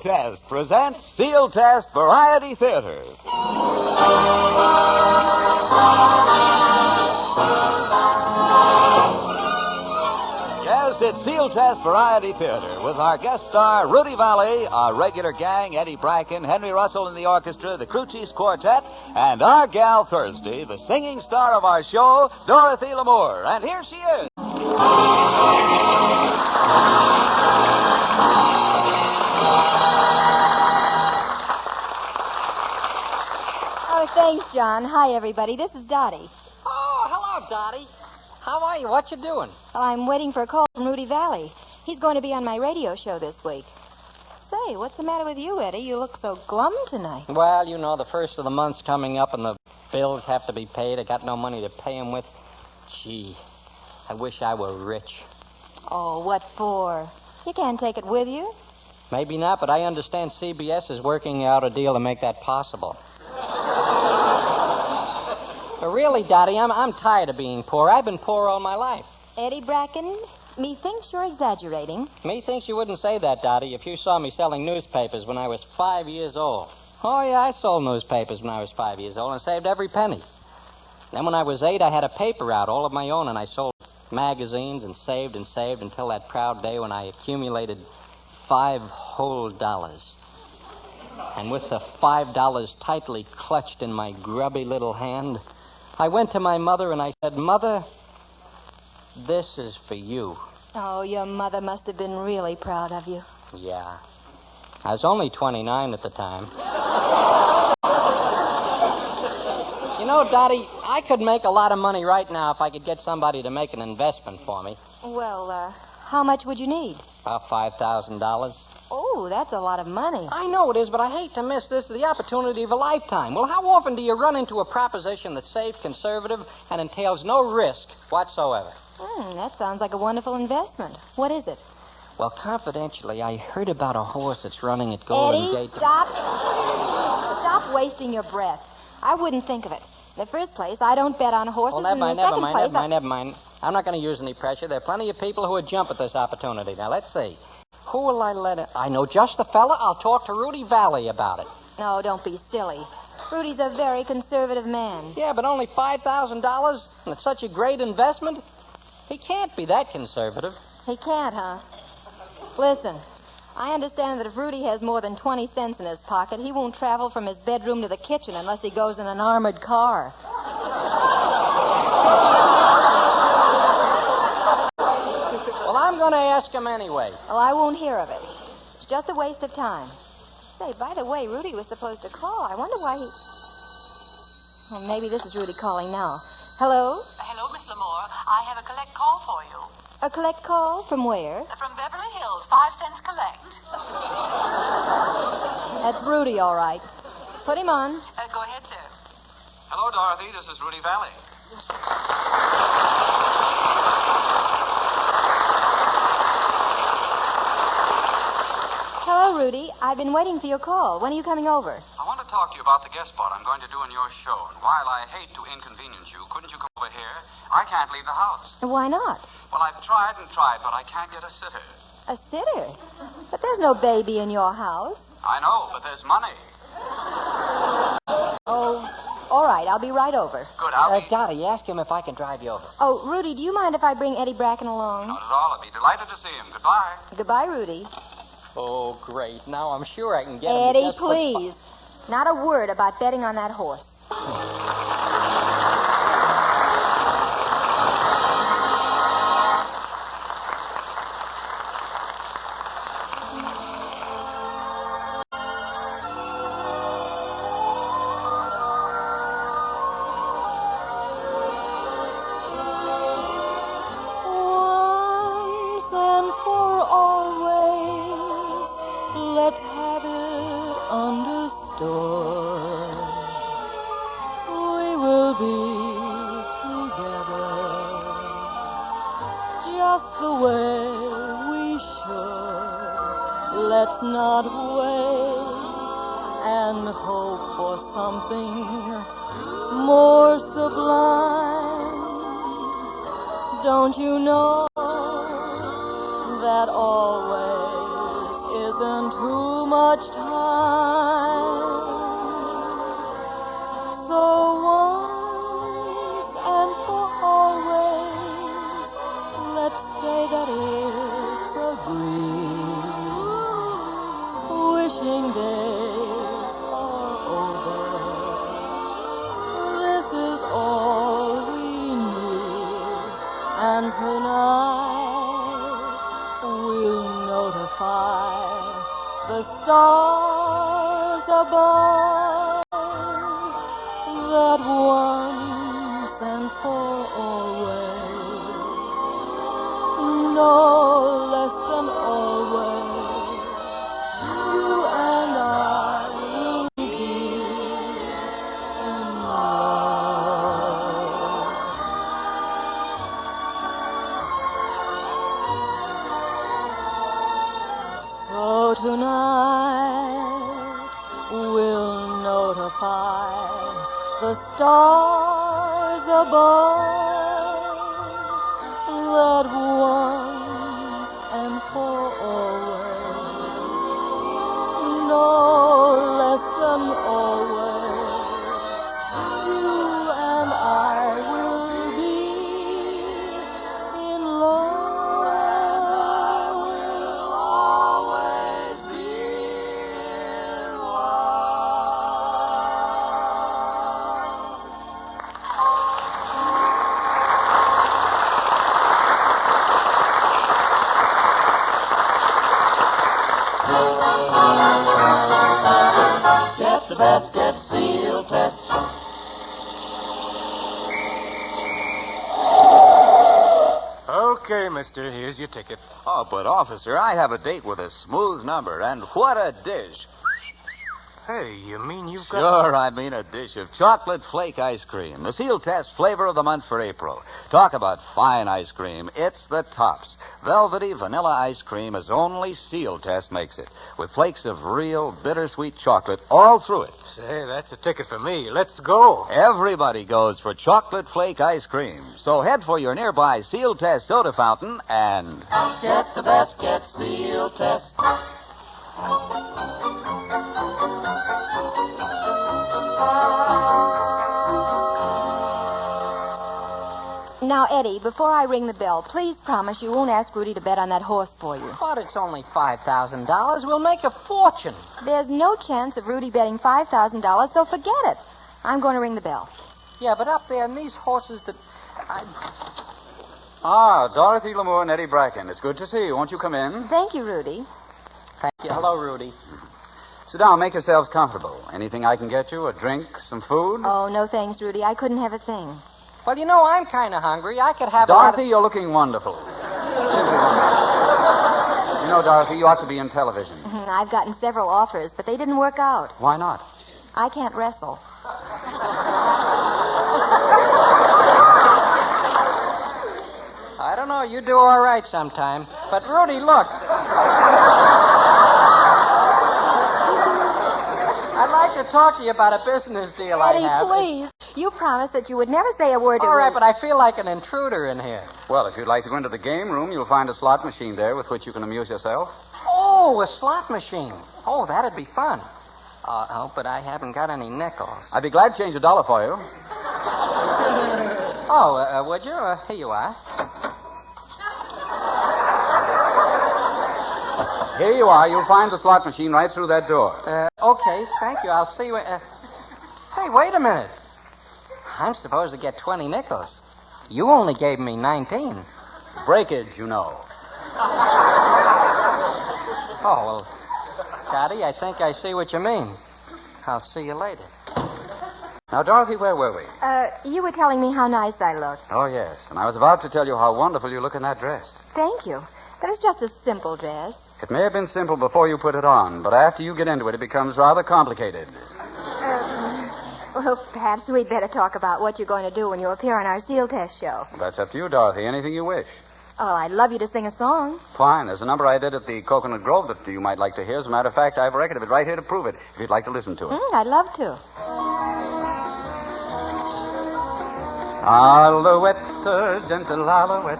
Sealtest presents Sealtest Variety Theater. Yes, it's Sealtest Variety Theater with our guest star, Rudy Valley, our regular gang, Eddie Bracken, Henry Russell in the orchestra, the Crew Chiefs Quartet, and our gal Thursday, the singing star of our show, Dorothy Lamour. And here she is. Thanks, John. Hi, everybody. This is Dottie. Oh, hello, Dottie. How are you? What you doing? Well, I'm waiting for a call from Rudy Valley. He's going to be on my radio show this week. Say, what's the matter with you, Eddie? You look so glum tonight. Well, you know, the first of the month's coming up and the bills have to be paid. I got no money to pay them with. Gee, I wish I were rich. Oh, what for? You can't take it with you. Maybe not, but I understand CBS is working out a deal to make that possible. But really, Dottie, I'm tired of being poor. I've been poor all my life. Eddie Bracken, methinks you're exaggerating. Methinks you wouldn't say that, Dottie, if you saw me selling newspapers when I was 5 years old. Oh, yeah, I sold newspapers when I was 5 years old and saved every penny. Then when I was 8, I had a paper out all of my own, and I sold magazines and saved until that proud day when I accumulated $5 whole. And with the $5 tightly clutched in my grubby little hand, I went to my mother and I said, Mother, this is for you. Oh, your mother must have been really proud of you. Yeah. I was only 29 at the time. You know, Dottie, I could make a lot of money right now if I could get somebody to make an investment for me. Well, how much would you need? About $5,000. Oh, that's a lot of money. I know it is, but I hate to miss this, the opportunity of a lifetime. Well, how often do you run into a proposition that's safe, conservative, and entails no risk whatsoever? That sounds like a wonderful investment. What is it? Well, confidentially, I heard about a horse that's running at Golden Eddie, Gate. Stop wasting your breath. I wouldn't think of it. In the first place, I don't bet on horses. Well, never mind. Never mind. I'm not going to use any pressure. There are plenty of people who would jump at this opportunity. Now, let's see. Who will I let in? I know just the fella. I'll talk to Rudy Valley about it. No, don't be silly. Rudy's a very conservative man. Yeah, but only $5,000? And it's such a great investment? He can't be that conservative. He can't, huh? Listen, I understand that if Rudy has more than 20 cents in his pocket, he won't travel from his bedroom to the kitchen unless he goes in an armored car. Well, I'm going to ask him anyway. Well, I won't hear of it. It's just a waste of time. Say, by the way, Rudy was supposed to call. I wonder why he... Well, maybe this is Rudy calling now. Hello? Hello, Miss Lamour. I have a collect call for you. A collect call? From where? From Beverly Hills, 5 cents collect. That's Rudy, all right. Put him on. Go ahead, sir. Hello, Dorothy. This is Rudy Valley. Hello, Rudy. I've been waiting for your call. When are you coming over? I want to talk to you about the guest spot I'm going to do in your show. And while I hate to inconvenience you, couldn't you come over here? I can't leave the house. Why not? Well, I've tried and tried, but I can't get a sitter. A sitter? But there's no baby in your house. I know, but there's money. Oh, all right. I'll be right over. Good, I'll be... Dottie, ask him if I can drive you over. Oh, Rudy, do you mind if I bring Eddie Bracken along? Not at all. I'd be delighted to see him. Goodbye. Goodbye, Rudy. Oh, great. Now I'm sure I can get him. Eddie, please. Not a word about betting on that horse. Let's have it understood. We will be together just the way we should. Let's not wait and hope for something more sublime. Don't you know that always isn't too much much time. So once and for always, let's say that it's agreed. Wishing days are over. This is all we need. And tonight we'll notify the stars above that once and for always, no less than always, you and I will be in love. So tonight we'll notify the stars above that once and for always, no less than always, you and I will be in love. We'll always be in Get the best, get Sealtest. Okay, mister, here's your ticket. Oh, but, officer, I have a date with a smooth number, and what a dish. Hey, you mean you've got... Sure, I mean a dish of chocolate flake ice cream. The Sealtest flavor of the month for April. Talk about fine ice cream. It's the tops. Velvety vanilla ice cream as only Sealtest makes it, with flakes of real bittersweet chocolate all through it. Say, that's a ticket for me. Let's go. Everybody goes for chocolate flake ice cream. So head for your nearby Sealtest soda fountain and... Get the best, get Sealtest. Now, Eddie, before I ring the bell, please promise you won't ask Rudy to bet on that horse for you. But it's only $5,000. We'll make a fortune. There's no chance of Rudy betting $5,000, so forget it. I'm going to ring the bell. Yeah, but up there in these horses that... Ah, Dorothy Lamour and Eddie Bracken. It's good to see you. Won't you come in? Thank you, Rudy. Thank you. Hello, Rudy. Sit down. Make yourselves comfortable. Anything I can get you? A drink? Some food? Oh, no thanks, Rudy. I couldn't have a thing. Well, you know, I'm kind of hungry. I could have Dorothy, you're looking wonderful. Simply wonderful. You know, Dorothy, you ought to be in television. I've gotten several offers, but they didn't work out. Why not? I can't wrestle. I don't know. You do all right sometime. But, Rudy, look. I'd like to talk to you about a business deal I Eddie, have. please. You promised that you would never say a word to All right, Rudy. but I feel like an intruder in here. Well, if you'd like to go into the game room, you'll find a slot machine there with which you can amuse yourself. Oh, a slot machine. Oh, that'd be fun. Oh, but I haven't got any nickels. I'd be glad to change a dollar for you. Oh, would you? Here you are. Here you are. You'll find the slot machine right through that door. Okay, thank you. I'll see you. Hey, wait a minute. I'm supposed to get 20 nickels. You only gave me 19. Breakage, you know. Oh, well, Daddy, I think I see what you mean. I'll see you later. Now, Dorothy, where were we? You were telling me how nice I looked. Oh, yes. And I was about to tell you how wonderful you look in that dress. Thank you. But it's just a simple dress. It may have been simple before you put it on, but after you get into it, it becomes rather complicated. Well, perhaps we'd better talk about what you're going to do when you appear on our Sealtest show. That's up to you, Dorothy. Anything you wish. Oh, I'd love you to sing a song. Fine. There's a number I did at the Coconut Grove that you might like to hear. As a matter of fact, I have a record of it right here to prove it, if you'd like to listen to it. I'd love to. Alouette, gentle alouette,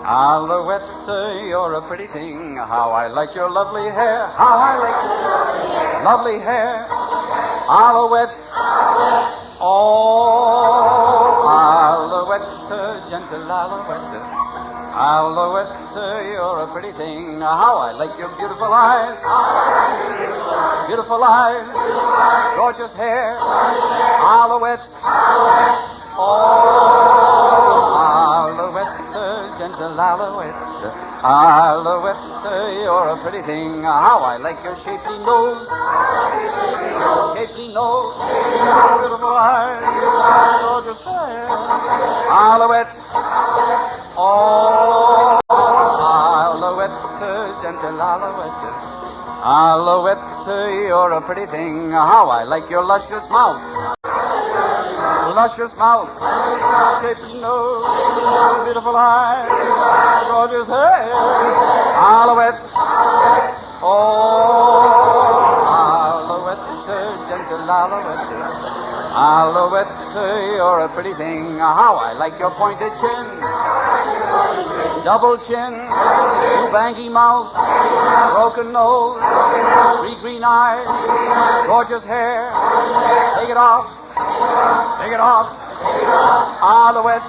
Alouette, you're a pretty thing. How I like your lovely hair. How I like your lovely hair. Alouette. Oh, Alouette, gentle Alouette. Alouette, you're a pretty thing. How I like your beautiful eyes. Beautiful eyes. Gorgeous hair. Alouette. Oh, Alouette, gentle Alouette. Alouette, you're a pretty thing. How I like your shapely nose. Shapely nose. Beautiful eyes. Gorgeous hair. Alouette. Oh, Alouette, gentle Alouette. Alouette, you're a pretty thing. How I like your luscious mouth. Luscious mouth. Shapely nose. Beautiful eyes. Gorgeous hair. Alouette. Oh, Alouette, gentle Alouette. Alouette, you're a pretty thing. How I like your pointed chin. Double chin. Two bangy mouth. Broken nose. Three green eyes. Gorgeous hair. Take it off. Take it off. Alouette.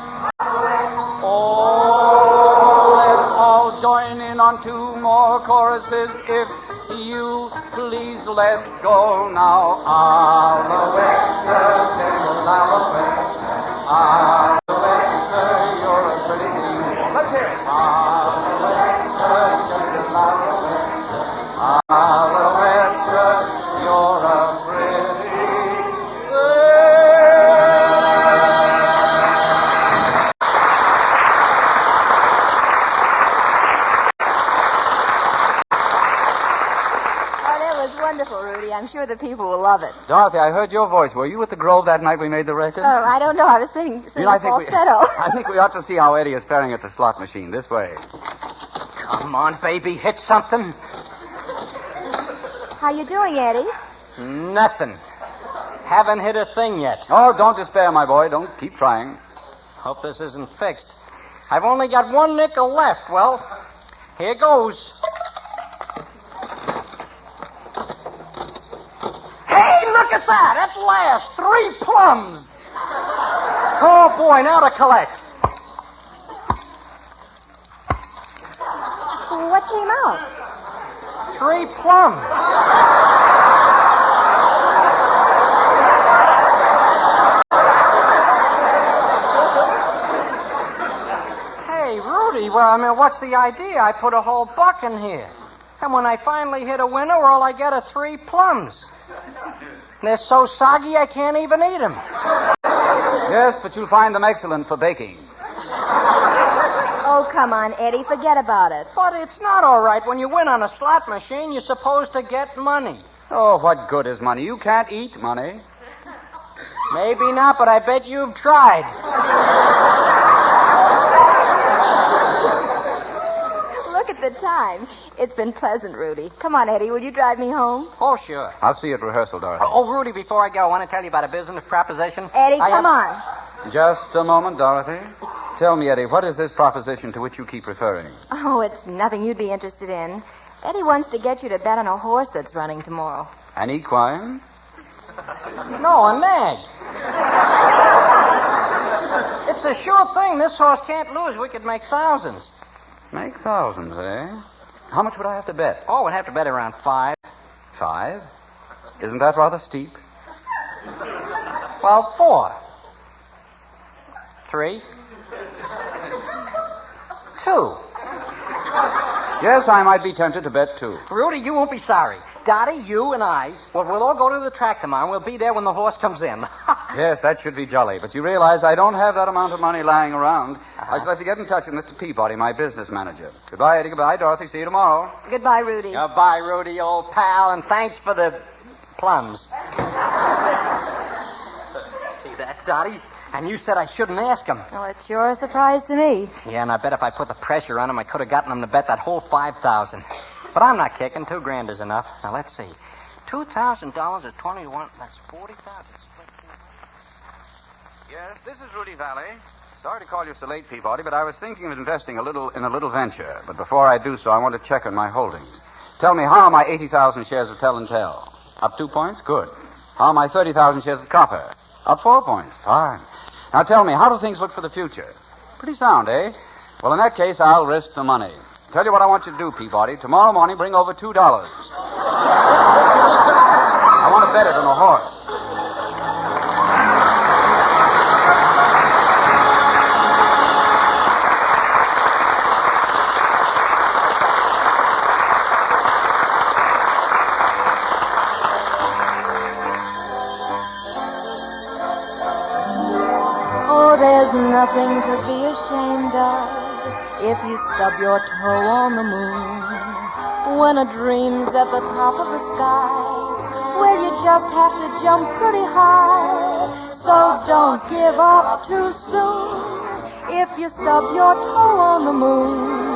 Oh, let's all join in on two more choruses if you please. Let's go now. Alouette, gentle Alouette. Alouette, you're a pretty thing. Let's hear it. Alouette, gentle Alouette. Alouette, you're a pretty thing. Wonderful, Rudy. I'm sure the people will love it. Dorothy, I heard your voice. Were you at the Grove that night we made the record? Oh, I don't know. I was singing I falsetto. think we ought to see how Eddie is faring at the slot machine. This way. Come on, baby. Hit something. How you doing, Eddie? Nothing. Haven't hit a thing yet. Oh, don't despair, my boy. Don't keep trying. Hope this isn't fixed. I've only got one nickel left. Well, here goes. Hey, look at that! At last, 3 plums. Oh, boy, now to collect. What came out? 3 plums. Hey, Rudy, well, what's the idea? I put a whole buck in here. And when I finally hit a winner, all I get are 3 plums. They're so soggy I can't even eat them. Yes, but you'll find them excellent for baking. Oh, come on, Eddie. Forget about it. But it's not all right. When you win on a slot machine, you're supposed to get money. Oh, what good is money? You can't eat money. Maybe not, but I bet you've tried. Look at the time. It's been pleasant, Rudy. Come on, Eddie. Will you drive me home? Oh, sure. I'll see you at rehearsal, Dorothy. Oh, Rudy, before I go, I want to tell you about a business proposition. Eddie, come on. Just a moment, Dorothy. Tell me, Eddie, what is this proposition to which you keep referring? Oh, it's nothing you'd be interested in. Eddie wants to get you to bet on a horse that's running tomorrow. An equine? No, a nag. It's a sure thing. This horse can't lose. We could make thousands. Make thousands, eh? How much would I have to bet? Oh, we'd have to bet around 5. 5? Isn't that rather steep? Well, 4. 3. 2. Yes, I might be tempted to bet 2. Rudy, you won't be sorry. Dottie, you and I, we'll all go to the track tomorrow, and we'll be there when the horse comes in. Yes, that should be jolly. But you realize I don't have that amount of money lying around. I shall have to get in touch with Mr. Peabody, my business manager. Goodbye, Eddie. Goodbye, Dorothy. See you tomorrow. Goodbye, Rudy. Goodbye, Rudy, old pal, and thanks for the plums. See that, Dottie? And you said I shouldn't ask him. Well, it's sure a surprise to me. Yeah, and I bet if I put the pressure on him, I could have gotten him to bet that whole 5,000. But I'm not kicking. $2,000 is enough. Now, let's see. $2,000 at 21, that's 40,000. Yes, this is Rudy Valley. Sorry to call you so late, Peabody, but I was thinking of investing in a little venture. But before I do so, I want to check on my holdings. Tell me, how are my 80,000 shares of Tell and Tell? Up 2 points? Good. How are my 30,000 shares of Copper? Up 4 points. Fine. Now tell me, how do things look for the future? Pretty sound, eh? Well, in that case, I'll risk the money. Tell you what I want you to do, Peabody. Tomorrow morning, bring over $2. I want to bet it on a horse. There's nothing to be ashamed of if you stub your toe on the moon. When a dream's at the top of the sky, where you just have to jump pretty high. So don't give up too soon if you stub your toe on the moon.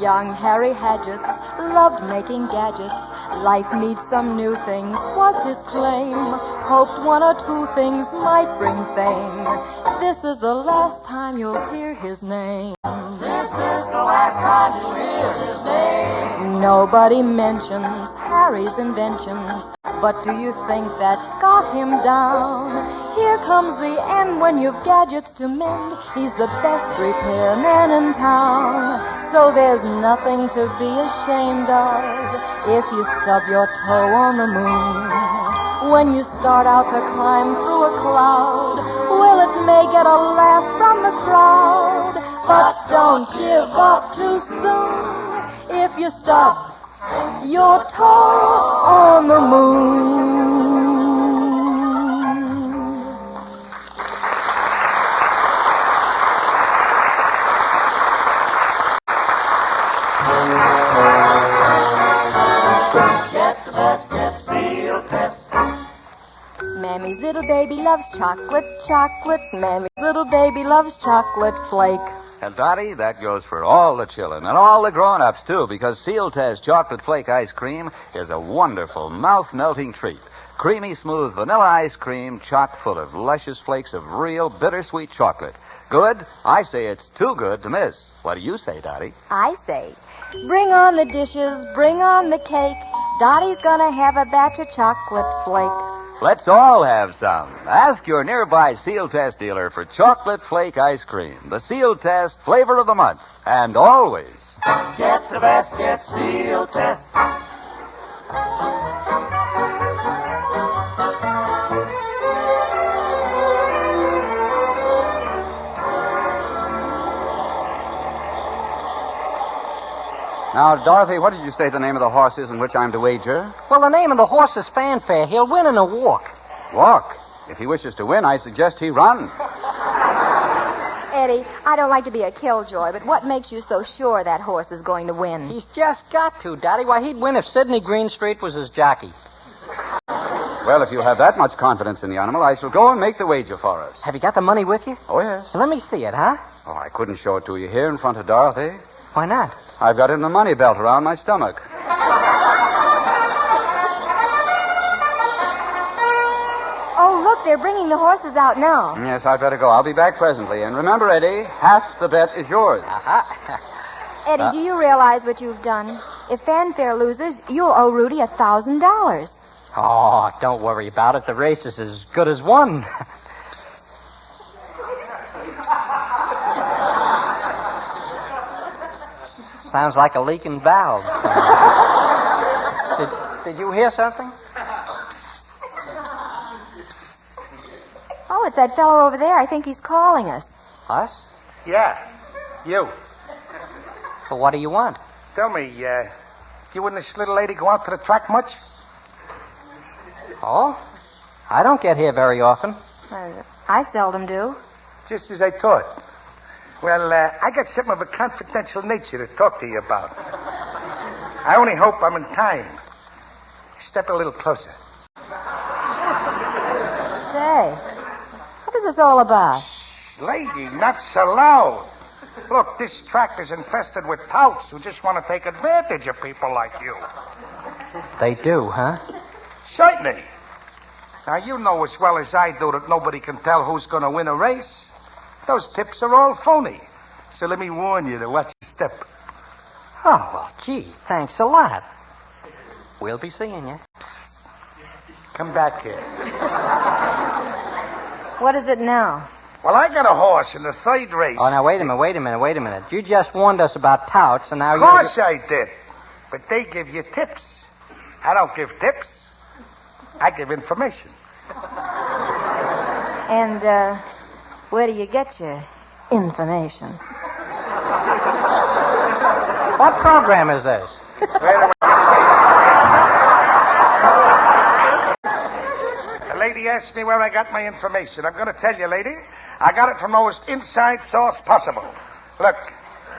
Young Harry Hadgetts loved making gadgets. Life needs some new things, was his claim. Hoped 1 or 2 things might bring fame. This is the last time you'll hear his name. This is the last time you'll hear his name. Nobody mentions Harry's inventions, but do you think that got him down? Here comes the end when you've gadgets to mend. He's the best repairman in town. So there's nothing to be ashamed of if you stub your toe on the moon. When you start out to climb through a cloud, well, it may get a laugh from the crowd, but don't give up too soon if you stub your toe on the moon. Get the best, get Sealtest. Mammy's little baby loves chocolate, chocolate. Mammy's little baby loves chocolate flake. And, Dottie, that goes for all the children and all the grown-ups, too, because Sealtest Chocolate Flake Ice Cream is a wonderful, mouth-melting treat. Creamy, smooth vanilla ice cream chock full of luscious flakes of real bittersweet chocolate. Good? I say it's too good to miss. What do you say, Dottie? I say, bring on the dishes, bring on the cake. Dottie's gonna have a batch of chocolate flake. Let's all have some. Ask your nearby Sealtest dealer for chocolate flake ice cream, the Sealtest flavor of the month, and always. Get the best, get Sealtest. Now, Dorothy, what did you say the name of the horse is in which I'm to wager? Well, the name of the horse is Fanfare. He'll win in a walk. Walk. If he wishes to win, I suggest he run. Eddie, I don't like to be a killjoy, but what makes you so sure that horse is going to win? He's just got to, Dottie. Why, he'd win if Sidney Greenstreet was his jockey. Well, if you have that much confidence in the animal, I shall go and make the wager for us. Have you got the money with you? Oh, yes. Let me see it, huh? Oh, I couldn't show it to you here in front of Dorothy. Why not? I've got it in the money belt around my stomach. Oh, look, they're bringing the horses out now. Yes, I'd better go. I'll be back presently. And remember, Eddie, half the bet is yours. Eddie, do you realize what you've done? If Fanfare loses, you'll owe Rudy $1,000. Oh, don't worry about it. The race is as good as won. Sounds like a leaking valve. Did you hear something? Oh, it's that fellow over there. I think he's calling us. Us? Yeah, you. Well, what do you want? Tell me, you and this little lady go out to the track much? Oh? I don't get here very often. I seldom do. Just as I thought. Well, I got something of a confidential nature to talk to you about. I only hope I'm in time. Step a little closer. Say, what is this all about? Shh, lady, not so loud. Look, this track is infested with touts who just want to take advantage of people like you. They do, huh? Certainly. Now, you know as well as I do that nobody can tell who's going to win a race. Those tips are all phony. So let me warn you to watch your step. Oh, well, gee, thanks a lot. We'll be seeing you. Psst. Come back here. What is it now? Well, I got a horse in the third race. Oh, now, wait a minute. You just warned us about touts, and now Of course I did. But they give you tips. I don't give tips. I give information. And, where do you get your information? What program is this? Wait a minute. The lady asked me where I got my information. I'm going to tell you, lady. I got it from the most inside source possible. Look,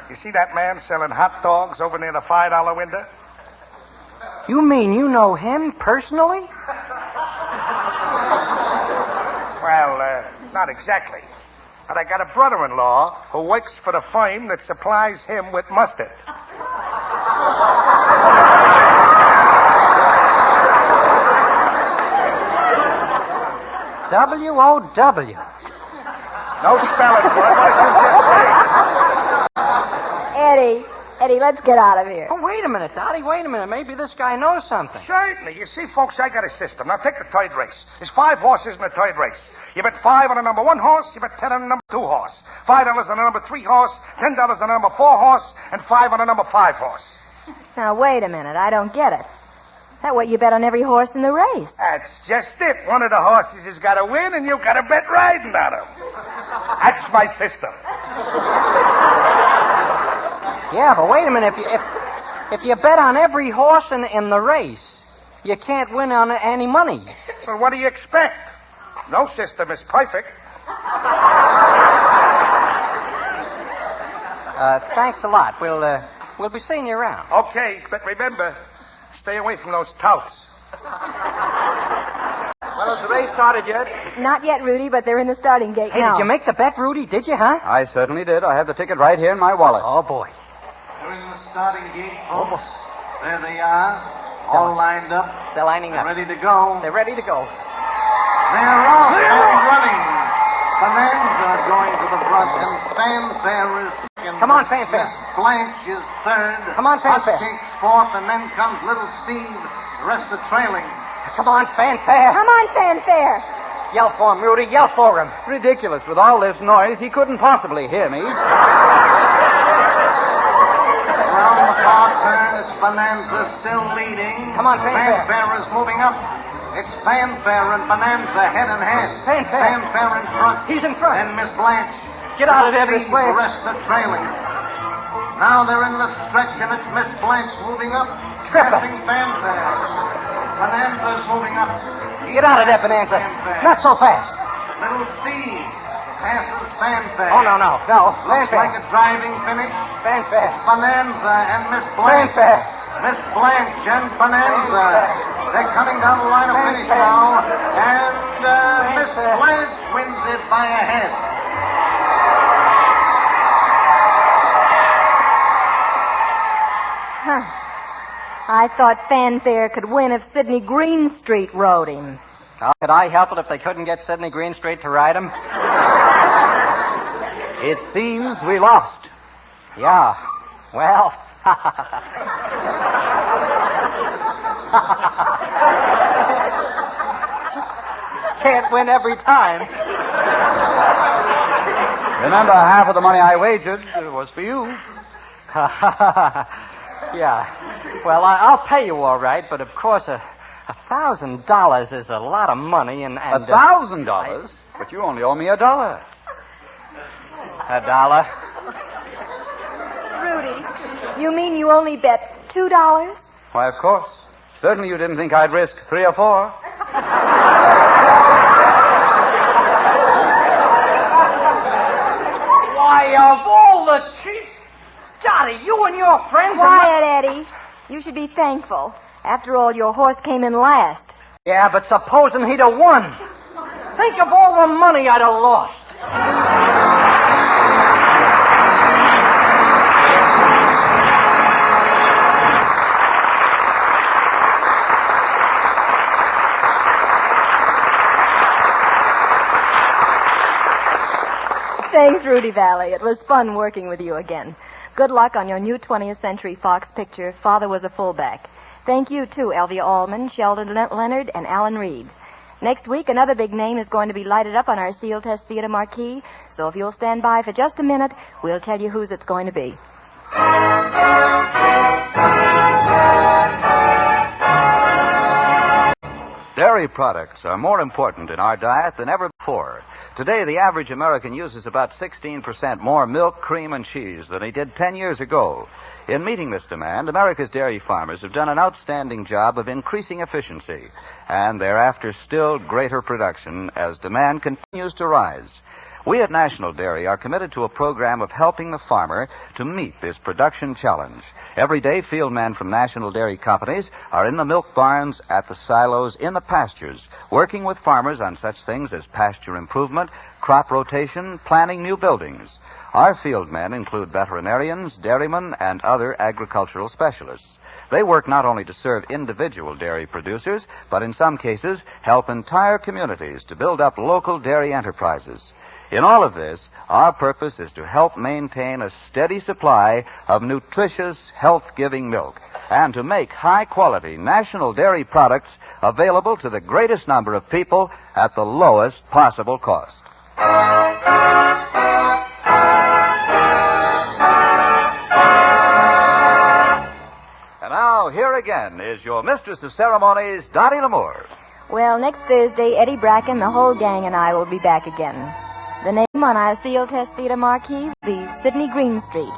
you see that man selling hot dogs over near the $5 window? You mean you know him personally? Well, not exactly. But I got a brother-in-law who works for the firm that supplies him with mustard. W-O-W. No spelling for it. What did you just say? Eddie, let's get out of here. Oh, wait a minute, Dottie. Wait a minute. Maybe this guy knows something. Certainly. You see, folks, I got a system. Now, take the third race. There's 5 horses in the third race. You bet 5 on the number 1 horse, you bet 10 on the number 2 horse. $5 on the number 3 horse, $10 on the number 4 horse, and 5 on the number 5 horse. Now, wait a minute. I don't get it. That way you bet on every horse in the race. That's just it. One of the horses has got to win, and you've got to bet riding on him. That's my system. Yeah, but wait a minute. If you bet on every horse in the race, you can't win on any money. Well, what do you expect? No system is perfect. Thanks a lot. We'll be seeing you around. Okay, but remember, stay away from those touts. Well, has the race started yet? Not yet, Rudy, but they're in the starting gate Hey, now. did you make the bet, Rudy? Did you, huh? I certainly did. I have the ticket right here in my wallet. Oh, boy. They're in the starting gate, folks. There they are, all lined up. They're lining up. Ready to go. They're ready to go. They're off and running. Bonanza going to the front, and Fanfare is second. Come on, Fanfare. Miss Blanche is third. Come on, Fanfare. Hotcake's fourth, and then comes Little Steve. The rest are trailing. Come on, Fanfare. Come on, Fanfare. Yell for him, Rudy. Yell for him. Ridiculous. With all this noise, he couldn't possibly hear me. Around the far turn, it's Bonanza still leading. Come on, Fanfare. Fanfare is moving up. It's Fanfare and Bonanza head in hand. Fanfare. Fanfare in front. He's in front. And Miss Blanche. Get out of there, Miss The Blanche. rest are trailing. Now they're in the stretch, and it's Miss Blanche moving up. Tripper. Passing Fanfare. Bonanza's moving up. Get out of there, Bonanza. Fanfare. Not so fast. Little Steve passes Fanfare. Oh, no. Looks Fanfare. like a driving finish. Fanfare. Bonanza and Miss Blanche. Fanfare. Miss Blanche and Bonanza. They're coming down the line of finish now. And Miss Blanche wins it by a head. Huh. I thought Fanfare could win if Sidney Greenstreet rode him. How could I help it if they couldn't get Sidney Greenstreet to ride him? It seems we lost. Yeah. Well. Can't win every time. Remember, half of the money I wagered was for you. Yeah. Well, I'll pay you all right, but of course, $1,000 is a lot of money, and $1,000? But you only owe me $1. $1. Rudy, you mean you only bet $2? Why, of course. Certainly you didn't think I'd risk 3 or 4. Why, of all the cheap... Dottie, you and your friends Quiet, Eddie. You should be thankful. After all, your horse came in last. Yeah, but supposing he'd have won. Think of all the money I'd have lost. Thanks, Rudy Valley. It was fun working with you again. Good luck on your new 20th Century Fox picture, Father Was a Fullback. Thank you, too, Elvia Allman, Sheldon Leonard, and Alan Reed. Next week, another big name is going to be lighted up on our Sealtest Theater marquee, so if you'll stand by for just a minute, we'll tell you whose it's going to be. Dairy products are more important in our diet than ever before. Today, the average American uses about 16% more milk, cream, and cheese than he did 10 years ago. In meeting this demand, America's dairy farmers have done an outstanding job of increasing efficiency, and thereafter still greater production as demand continues to rise. We at National Dairy are committed to a program of helping the farmer to meet this production challenge. Every day, field men from National Dairy companies are in the milk barns, at the silos, in the pastures, working with farmers on such things as pasture improvement, crop rotation, planning new buildings. Our field men include veterinarians, dairymen, and other agricultural specialists. They work not only to serve individual dairy producers, but in some cases help entire communities to build up local dairy enterprises. In all of this, our purpose is to help maintain a steady supply of nutritious, health-giving milk and to make high-quality national dairy products available to the greatest number of people at the lowest possible cost. And now, here again is your mistress of ceremonies, Dottie L'Amour. Well, next Thursday, Eddie Bracken, the whole gang, and I will be back again. The name on our Sealtest Theater marquee will be Sidney Greenstreet.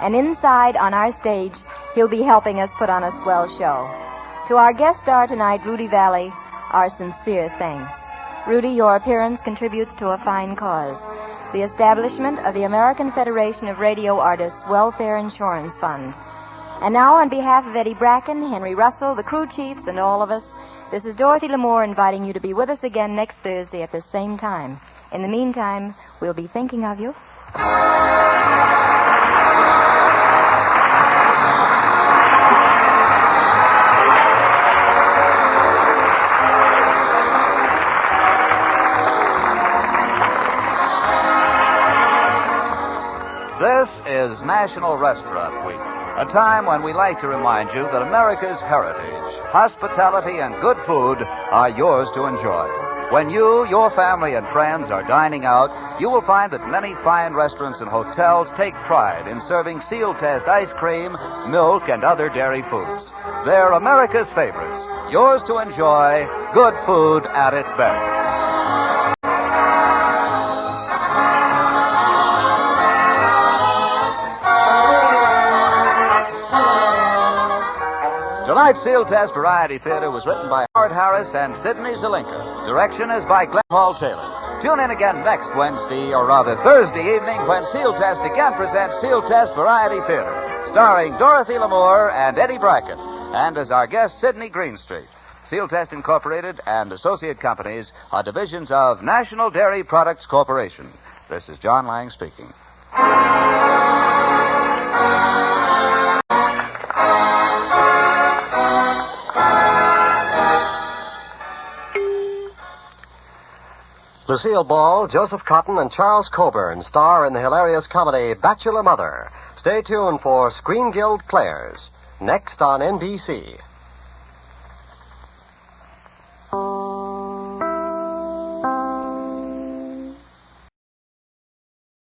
And inside, on our stage, he'll be helping us put on a swell show. To our guest star tonight, Rudy Valley, our sincere thanks. Rudy, your appearance contributes to a fine cause, the establishment of the American Federation of Radio Artists Welfare Insurance Fund. And now, on behalf of Eddie Bracken, Henry Russell, the crew chiefs, and all of us, this is Dorothy L'Amour inviting you to be with us again next Thursday at the same time. In the meantime, we'll be thinking of you. This is National Restaurant Week, a time when we like to remind you that America's heritage, hospitality, and good food are yours to enjoy. When you, your family, and friends are dining out, you will find that many fine restaurants and hotels take pride in serving Sealtest ice cream, milk, and other dairy foods. They're America's favorites, yours to enjoy, good food at its best. Tonight's Sealtest Variety Theater was written by Howard Harris and Sidney Zelinka. Direction is by Glenn Hall Taylor. Tune in again next Wednesday, or rather Thursday evening, when Sealtest again presents Sealtest Variety Theater, starring Dorothy L'Amour and Eddie Bracken, and as our guest, Sidney Greenstreet. Sealtest Incorporated and associate companies are divisions of National Dairy Products Corporation. This is John Lang speaking. Lucille Ball, Joseph Cotton, and Charles Coburn star in the hilarious comedy Bachelor Mother. Stay tuned for Screen Guild Players, next on NBC.